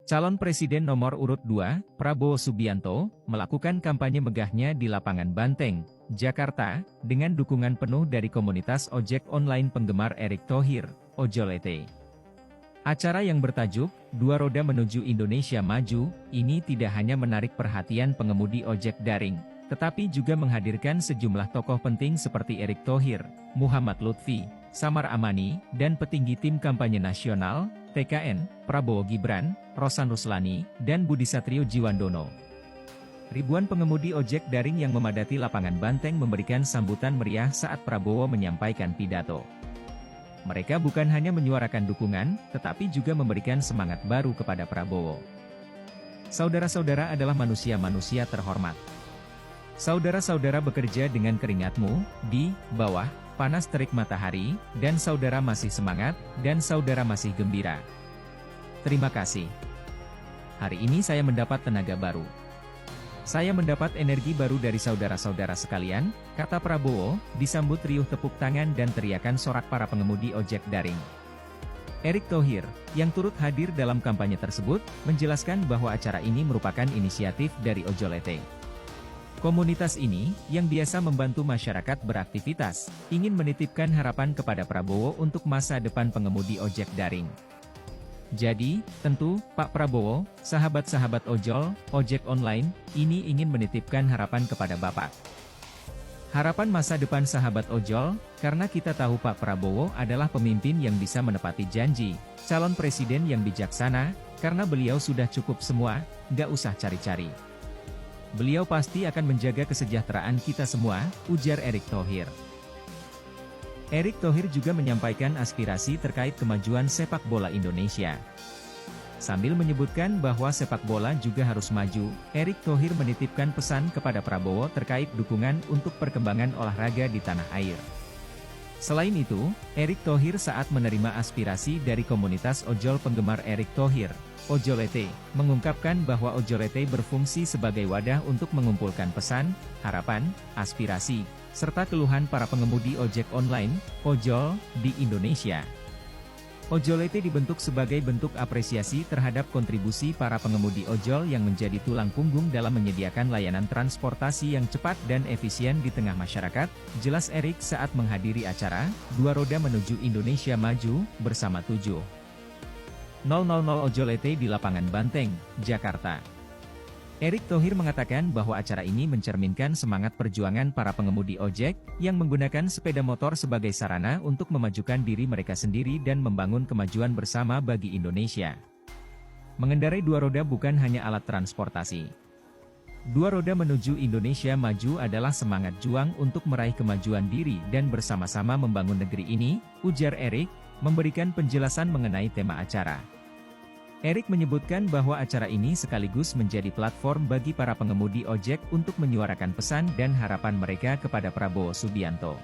Calon Presiden nomor urut 2, Prabowo Subianto, melakukan kampanye megahnya di lapangan Banteng, Jakarta, dengan dukungan penuh dari komunitas ojek online penggemar Erick Thohir, Ojolete. Acara yang bertajuk, Dua Roda Menuju Indonesia Maju, ini tidak hanya menarik perhatian pengemudi ojek daring, tetapi juga menghadirkan sejumlah tokoh penting seperti Erick Thohir, Muhammad Lutfi, Samar Amani, dan petinggi tim kampanye nasional, TKN, Prabowo Gibran, Rosan Ruslani, dan Budi Satrio Jiwandono. Ribuan pengemudi ojek daring yang memadati lapangan Banteng memberikan sambutan meriah saat Prabowo menyampaikan pidato. Mereka bukan hanya menyuarakan dukungan, tetapi juga memberikan semangat baru kepada Prabowo. Saudara-saudara adalah manusia-manusia terhormat. Saudara-saudara bekerja dengan keringatmu, di bawah panas terik matahari, dan saudara masih semangat, dan saudara masih gembira. Terima kasih. Hari ini saya mendapat tenaga baru. Saya mendapat energi baru dari saudara-saudara sekalian, kata Prabowo, disambut riuh tepuk tangan dan teriakan sorak para pengemudi ojek daring. Erick Thohir, yang turut hadir dalam kampanye tersebut, menjelaskan bahwa acara ini merupakan inisiatif dari Ojolete. Komunitas ini, yang biasa membantu masyarakat beraktivitas, ingin menitipkan harapan kepada Prabowo untuk masa depan pengemudi ojek daring. Jadi, tentu, Pak Prabowo, sahabat-sahabat ojol, ojek online, ini ingin menitipkan harapan kepada Bapak. Harapan masa depan sahabat ojol, karena kita tahu Pak Prabowo adalah pemimpin yang bisa menepati janji, calon presiden yang bijaksana, karena beliau sudah cukup semua, nggak usah cari-cari. Beliau pasti akan menjaga kesejahteraan kita semua, ujar Erick Thohir. Erick Thohir juga menyampaikan aspirasi terkait kemajuan sepak bola Indonesia. Sambil menyebutkan bahwa sepak bola juga harus maju, Erick Thohir menitipkan pesan kepada Prabowo terkait dukungan untuk perkembangan olahraga di tanah air. Selain itu, Erick Thohir saat menerima aspirasi dari komunitas ojol penggemar Erick Thohir, Ojolete, mengungkapkan bahwa Ojolete berfungsi sebagai wadah untuk mengumpulkan pesan, harapan, aspirasi, serta keluhan para pengemudi ojek online, ojol, di Indonesia. Ojolete dibentuk sebagai bentuk apresiasi terhadap kontribusi para pengemudi ojol yang menjadi tulang punggung dalam menyediakan layanan transportasi yang cepat dan efisien di tengah masyarakat, jelas Erick saat menghadiri acara, Dua Roda Menuju Indonesia Maju, bersama 700 Ojolete di lapangan Banteng, Jakarta. Erick Thohir mengatakan bahwa acara ini mencerminkan semangat perjuangan para pengemudi ojek, yang menggunakan sepeda motor sebagai sarana untuk memajukan diri mereka sendiri dan membangun kemajuan bersama bagi Indonesia. Mengendarai dua roda bukan hanya alat transportasi. Dua Roda Menuju Indonesia Maju adalah semangat juang untuk meraih kemajuan diri dan bersama-sama membangun negeri ini, ujar Erick, memberikan penjelasan mengenai tema acara. Erick menyebutkan bahwa acara ini sekaligus menjadi platform bagi para pengemudi ojek untuk menyuarakan pesan dan harapan mereka kepada Prabowo Subianto.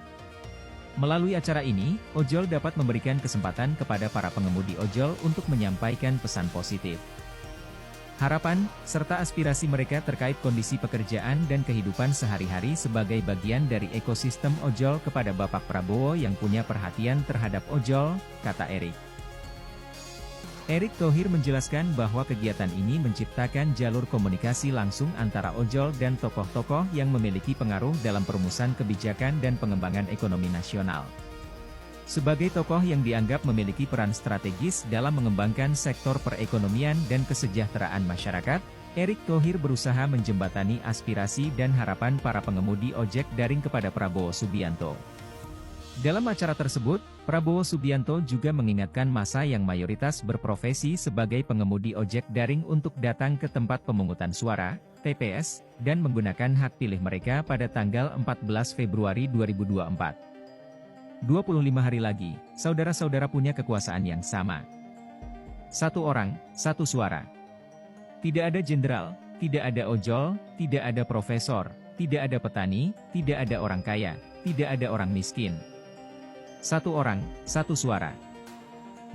Melalui acara ini, ojol dapat memberikan kesempatan kepada para pengemudi ojol untuk menyampaikan pesan positif, harapan, serta aspirasi mereka terkait kondisi pekerjaan dan kehidupan sehari-hari sebagai bagian dari ekosistem ojol kepada Bapak Prabowo yang punya perhatian terhadap ojol, kata Erick. Erick Thohir menjelaskan bahwa kegiatan ini menciptakan jalur komunikasi langsung antara ojol dan tokoh-tokoh yang memiliki pengaruh dalam perumusan kebijakan dan pengembangan ekonomi nasional. Sebagai tokoh yang dianggap memiliki peran strategis dalam mengembangkan sektor perekonomian dan kesejahteraan masyarakat, Erick Thohir berusaha menjembatani aspirasi dan harapan para pengemudi ojek daring kepada Prabowo Subianto. Dalam acara tersebut, Prabowo Subianto juga mengingatkan massa yang mayoritas berprofesi sebagai pengemudi ojek daring untuk datang ke tempat pemungutan suara, TPS, dan menggunakan hak pilih mereka pada tanggal 14 Februari 2024. 25 hari lagi, saudara-saudara punya kekuasaan yang sama. Satu orang, satu suara. Tidak ada jenderal, tidak ada ojol, tidak ada profesor, tidak ada petani, tidak ada orang kaya, tidak ada orang miskin. Satu orang, satu suara.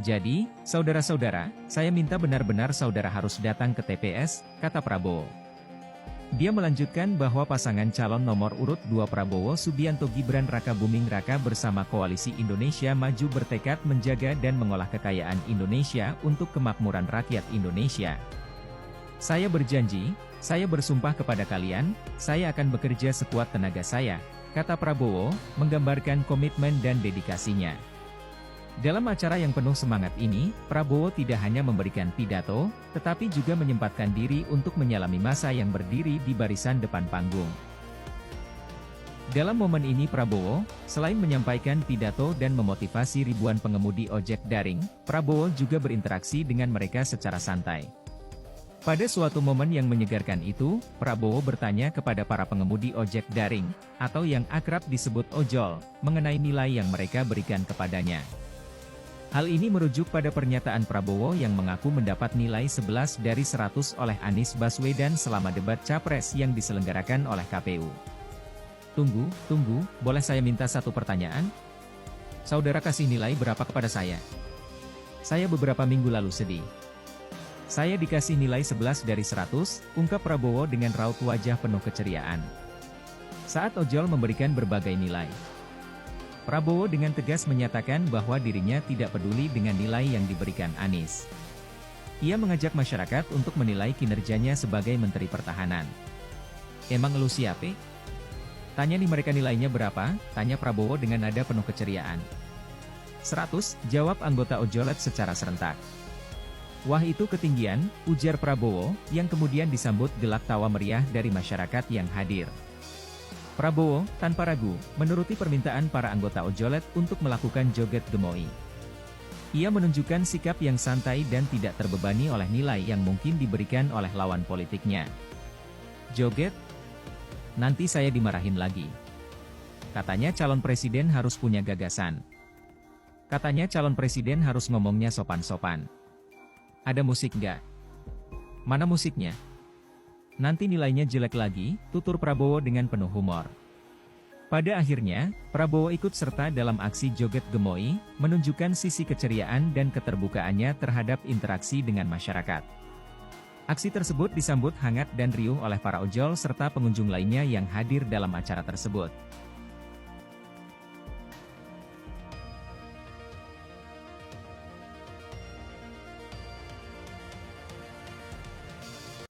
Jadi, saudara-saudara, saya minta benar-benar saudara harus datang ke TPS, kata Prabowo. Dia melanjutkan bahwa pasangan calon nomor urut 2 Prabowo Subianto Gibran Rakabuming Raka bersama Koalisi Indonesia Maju bertekad menjaga dan mengolah kekayaan Indonesia untuk kemakmuran rakyat Indonesia. Saya berjanji, saya bersumpah kepada kalian, saya akan bekerja sekuat tenaga saya, kata Prabowo, menggambarkan komitmen dan dedikasinya. Dalam acara yang penuh semangat ini, Prabowo tidak hanya memberikan pidato, tetapi juga menyempatkan diri untuk menyalami massa yang berdiri di barisan depan panggung. Dalam momen ini Prabowo, selain menyampaikan pidato dan memotivasi ribuan pengemudi ojek daring, Prabowo juga berinteraksi dengan mereka secara santai. Pada suatu momen yang menyegarkan itu, Prabowo bertanya kepada para pengemudi ojek daring, atau yang akrab disebut ojol, mengenai nilai yang mereka berikan kepadanya. Hal ini merujuk pada pernyataan Prabowo yang mengaku mendapat nilai 11 dari 100 oleh Anies Baswedan selama debat Capres yang diselenggarakan oleh KPU. Tunggu, boleh saya minta satu pertanyaan? Saudara kasih nilai berapa kepada saya? Saya beberapa minggu lalu sedih. Saya dikasih nilai 11 dari 100, ungkap Prabowo dengan raut wajah penuh keceriaan. Saat ojol memberikan berbagai nilai, Prabowo dengan tegas menyatakan bahwa dirinya tidak peduli dengan nilai yang diberikan Anies. Ia mengajak masyarakat untuk menilai kinerjanya sebagai Menteri Pertahanan. Emang lu siapa? Tanya nih mereka nilainya berapa, tanya Prabowo dengan nada penuh keceriaan. 100, jawab anggota ojolet secara serentak. Wah itu ketinggian, ujar Prabowo, yang kemudian disambut gelak tawa meriah dari masyarakat yang hadir. Prabowo, tanpa ragu, menuruti permintaan para anggota ojolet untuk melakukan joget gemoy. Ia menunjukkan sikap yang santai dan tidak terbebani oleh nilai yang mungkin diberikan oleh lawan politiknya. Joget? Nanti saya dimarahin lagi. Katanya calon presiden harus punya gagasan. Katanya calon presiden harus ngomongnya sopan-sopan. Ada musik nggak? Mana musiknya? Nanti nilainya jelek lagi, tutur Prabowo dengan penuh humor. Pada akhirnya, Prabowo ikut serta dalam aksi joget gemoy, menunjukkan sisi keceriaan dan keterbukaannya terhadap interaksi dengan masyarakat. Aksi tersebut disambut hangat dan riuh oleh para ojol serta pengunjung lainnya yang hadir dalam acara tersebut.